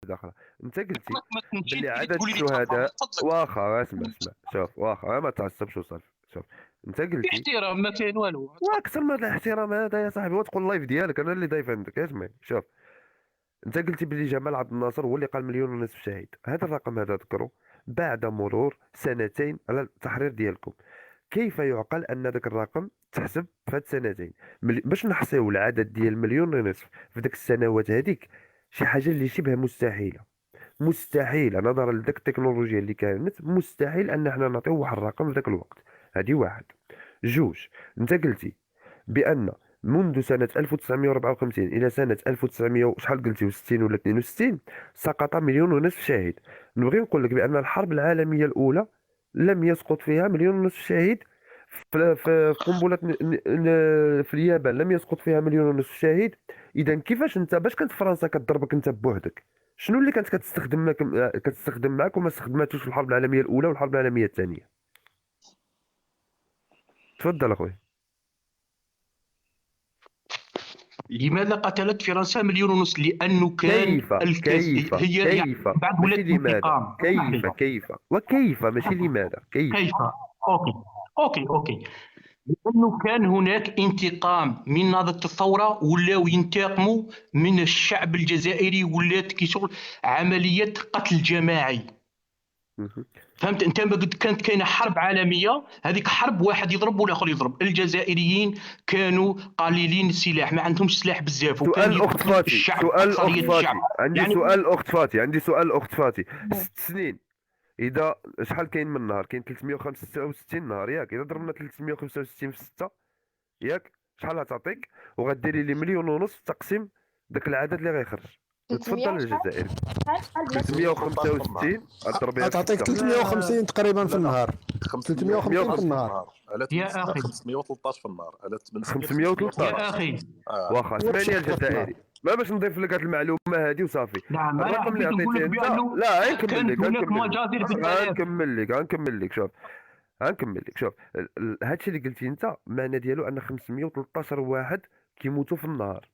اخرى. انت قلتي ما تمشيش باللي تجي عدد تقولي لي تفضل من الشهداء، فضلك. واخا اسمع شوف، واخا ما تعصبش وصافي. شوف، انت في قلتي احترام، ما كاين والو، تفضل. واكثر من هذا الاحترام هذا يا صاحبي، وتقول اللايف ديالك انا اللي ضايف عندك. اسمعي شوف، انت قلتي بلي جمال عبد الناصر هو اللي قال مليون ونصف شهيد. هذا الرقم هذا ذكره بعد مرور سنتين على التحرير ديالكم. كيف يعقل ان ذاك الرقم تحسب في هاد السنتين؟ باش نحصيو العدد ديال مليون ونصف في ذاك السنوات هذيك، شي حاجه اللي شبه مستحيله. مستحيل نظرا لذاك التكنولوجيا اللي كانت، مستحيل ان احنا نعطيو واحد الرقم في ذاك الوقت. هذه واحد. جوج، انت قلتي بان منذ سنة 1954 إلى سنة 1900 شحال قلتي، 60 ولا 62، سقط مليون ونصف شهيد. نبغي نقول لك بأن الحرب العالمية الأولى لم يسقط فيها مليون ونصف شهيد. في قنبلة في اليابان لم يسقط فيها مليون ونصف شهيد. إذا كيفاش أنت باش كانت فرنسا كتضربك أنت بوحدك، شنو اللي كانت كتستخدم معك وما استخدماتوش في الحرب العالمية الأولى والحرب العالمية الثانية؟ تفضل أخوي. لماذا قتلت فرنسا مليون ونص؟ لانه كان كيف كيف هي يعني كيف بعد ولات ماشي لماذا، انتقام. اسمح كيف لي. كيف وكيف ماشي لماذا، كيف. كيف؟ اوكي اوكي. لانه كان هناك انتقام من نهضة الثورة، ولاو ينتقموا من الشعب الجزائري، ولات كي شغل عملية قتل جماعي. مهم. فهمت انت؟ ما قد كانت كاينه حرب عالميه، هذيك حرب واحد يضرب والاخر يضرب. الجزائريين كانوا قليلين السلاح، ما عندهمش سلاح بزاف، وكانوا سؤال أخت يقتلوا فاتي، الشعب، سؤال أخت اكثريه الشعب. فاتي، عندي يعني سؤال أخت فاتي، عندي سؤال أخت فاتي. 6 سنين، إذا شحال كاين من نهار؟ كاين 365 نهار ياك؟ إذا ضربنا 365 في 6 ياك، شحال غتعطيك؟ وغديري لي مليون ونص تقسيم داك العدد اللي غيخرج. 300 تفضل شحال الجزائري. شحال بلاتي؟ 365 اضربيها في تعطيك 6. 350 تقريبا في لا لا، النهار. 350 في 513 في النهار. النهار على 8 يا سنين، اخي 513 في النهار على 8 سنين، 513. يا 513. اخي واخا اسمعني يا الجزائري، ما باش نضيف لك هاد المعلومه هادي وصافي. نعم، انا الرقم اللي حبيت نقول عطيتيه لك انت، بانه لا غنكمل كانت لك هناك غنكمل لك مجازر بالالاف. غنكمل لك شوف، غنكمل لك شوف. هادشي اللي قلتي انت معنى ديالو ان 513 واحد كيموتوا في النهار.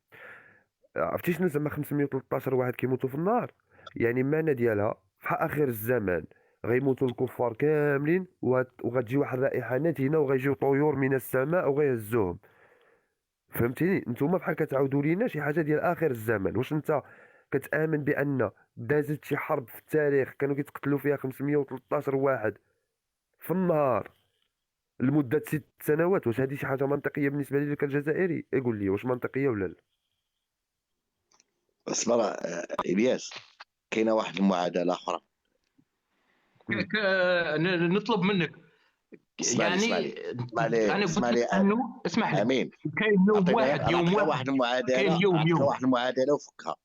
عرفتي شنو زعما 513 واحد كيموتوا في النهار؟ يعني معنى ديالها في اخر الزمان غيموتوا الكفار كاملين، وغتجي واحد الرائحه نتنه، وغيجيو طيور من السماء وغيهزوهم. فهمتيني؟ نتوما بحال كتعاودوا لينا شي حاجه ديال اخر الزمن. واش انت كتامن بان دازت شي حرب في التاريخ كانوا كيتقتلوا فيها 513 واحد في النهار لمده 6 سنوات؟ واش هذه شي حاجه منطقيه بالنسبه لك الجزائري؟ يقول لي واش منطقيه ولا لا؟ اسمع الياس، كاينه واحد المعادله اخرى. نطلب منك اسمع لي اسمع يعني. لي اسمع لي انا قلت اسمع لك لي انه اسمح لي، امين. كاين يوم واحد، انا يوم اعطيك واحد، واحد كاين المعادله، يوم. وفكها.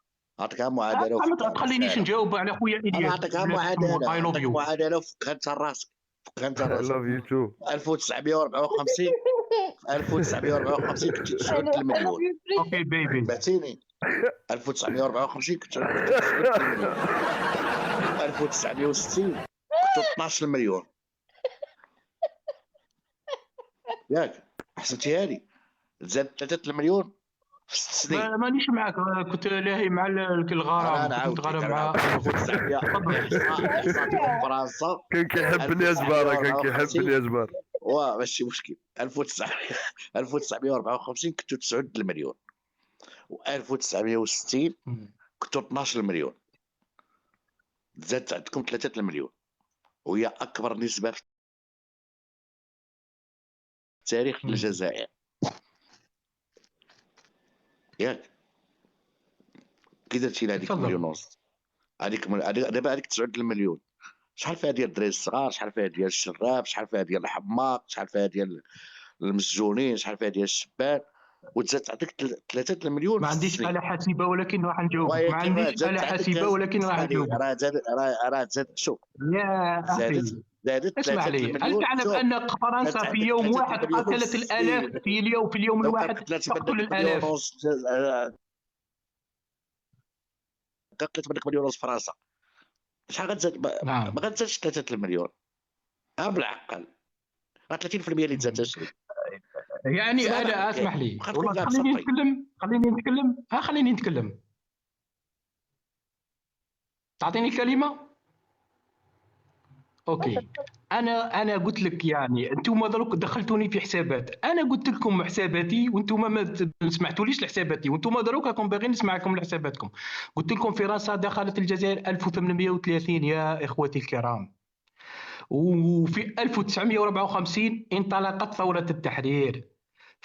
اعطيك معادله ما وفكها تخلينيش سهله. نجاوب على خويا انا الياس. اعطيك معادله، اي لوف اعطيك يو. معادله وفكها انت راسك، فكها انت I راسك. love you too. 1954 كنت تسعود المليون. اوكي بيبي. سمعتيني؟ 1954 كنت تسعود المليون. 1960 كنت 12 مليون. ياك حسبتيها لي؟ زاد 3 المليون في 6 سنين. مانيش معك، كنت لاهي مع الغرام، انا كنت نعاود لك، نتغرم انا مع نعاود 1900 احصاء ديال فرنسا. كان كيحبني يا جبارة، كان كيحبني يا جبار. ماشي مشكل. 1954 كنتو 9 المليون، و1960 كنتو 12 مليون. زادت عندكم 3 المليون، وهي اكبر نسبه في تاريخ الجزائر. ياك كي درتي لهذيك تفضل. مليون ونص، دابا هذيك 9 المليون، شحال فيها ديال الدراري الصغار، شحال فيها ديال الشراب، شحال فيها ديال الحماق، شحال فيها ديال المسجونين، شحال فيها ديال الشبان، وتزاد تعطيك 3 المليون ما في عنديش السنين. آلة حاسبة ولكن راح نجاوبك. ما ولكن عنديش آلة حاسبة ولكن راح نجاوبك. راه زادت شوف، يا أخي زادت اسمع 3 لي، هل المليون. تعلم شوف، أن فرنسا في عندك يوم 3 واحد المليون قتلت الآلاف؟ في اليوم لو الواحد كانت قتلت تقتل منك مليون الآلاف. ونص، قتلت منك مليون ونص فرنسا، شحال غتزاد؟ نعم. ما غتزادش 3 المليون بالعقل، راه 30% اللي تزاد تشري. يعني أنا اسمح لي والله، خليني نتكلم. تعطيني كلمة. اوكي. انا قلت لك يعني انتم دروك دخلتوني في حسابات، انا قلت لكم حساباتي وانتم ما سمعتوليش لحساباتي، وانتم دروك راكم باغيين نسمعكم لحساباتكم. قلت لكم فرنسا دخلت الجزائر 1830 يا اخوتي الكرام، وفي 1954 انطلقت ثورة التحرير،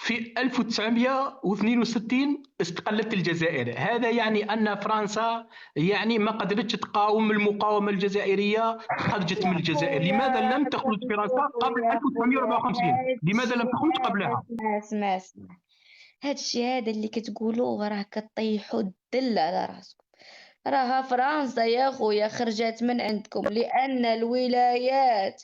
في 1962 استقلت الجزائر. هذا يعني أن فرنسا يعني ما قدرتش تقاوم المقاومة الجزائرية، خرجت من الجزائر. لماذا لم تخرج فرنسا قبل 1954؟ لماذا لم تخرج قبلها؟ اسمع هادشي هذا اللي كتقولوه راه كطيحوا الدل على راسكم. راها فرنسا يا خويا خرجت من عندكم لأن الولايات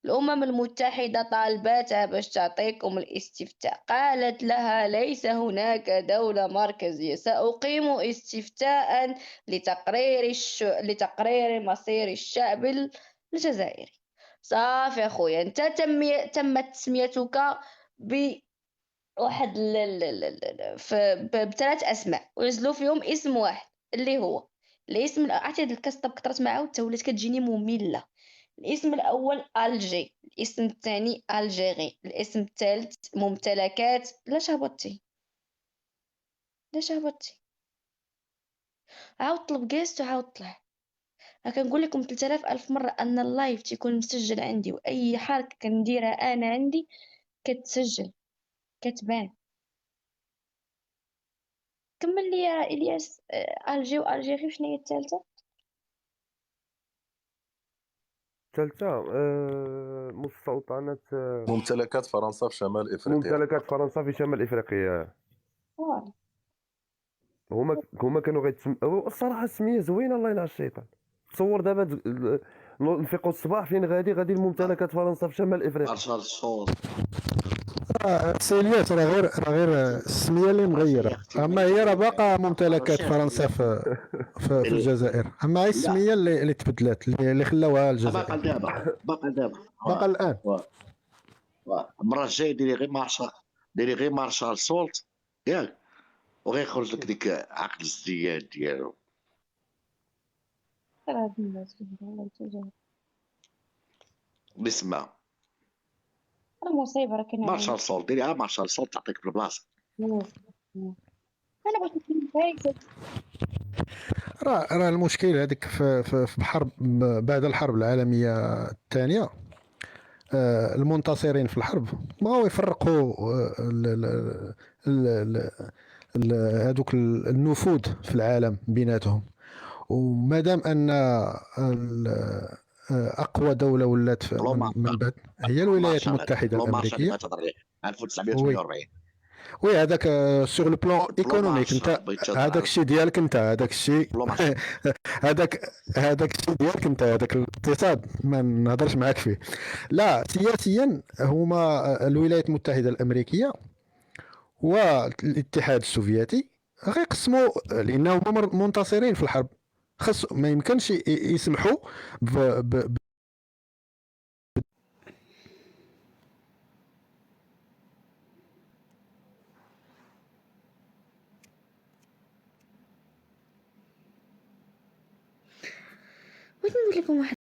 الأمم المتحدة طالباتها باش تعطيكم الاستفتاء، قالت لها ليس هناك دولة مركزية، سأقيم استفتاء لتقرير مصير الشعب الجزائري. صافي يا خويا انت تمت تسميتك بواحد بثلاث اسماء ونزلوا فيهم اسم واحد اللي هو الاسم عرفتي هاد الكاسطه كثرت معاه وتا ولات كتجيني ممله. الاسم الاول الجي، الاسم الثاني الجيري، الاسم الثالث ممتلكات. لاش هبطتي عاود طلب جيست وعاود طلع. كنقول لكم 3000 الف مره ان اللايف تيكون مسجل عندي، واي حركه كنديرها انا عندي كتسجل كتبان. كمل لي يا الياس. الجي والجيري شنو هي الثالثه؟ الثالثة مستوطنة ممتلكات فرنسا في شمال افريقيا. ممتلكات فرنسا في شمال افريقيا. آه. هما كانوا الصراحة السمية زوينة، الله يلعن الشيطان. تصور دابا نفيقوا الصباح فين غادي لممتلكات فرنسا في شمال افريقيا. مارشال سول. سيلياس راه غير السميه اللي مغيره، اما هي راه باقا ممتلكات فرنسا في الجزائر، اما هي السميه اللي تبدلات اللي خلاوها باقا الجزائر دابا باقا الان. المره الجايه ديري غير مارشال سولت ياك، وغيخرج لك ديك عقد الازدياد ديالو. بسمع المصيبه راه كنا مارشال سولت، ديري مارشال سولت تعطيك بالبلاصه. انا بغيت نكون فايزه. راه المشكل هذيك في حرب بعد الحرب العالميه الثانيه. المنتصرين في الحرب بغاو يفرقوا هذوك النفوذ في العالم بيناتهم، ومادام ان اقوى دوله ولات من بعد هي الولايات المتحده لو مارشال اللي الامريكيه. كتهضر عليه وي 1948. وي هذاك سور لو بلان ايكونوميك انت هذاك الشيء ديالك انت هذاك الشيء هذاك الشيء ديالك انت هذاك الاقتصاد ما نهضرش معاك فيه. لا سياسيا هما الولايات المتحده الامريكيه والاتحاد السوفيتي غيقسموا لانهم هما منتصرين في الحرب. خاص ما يمكنش يسمحوا بغيت نقول لكم واحد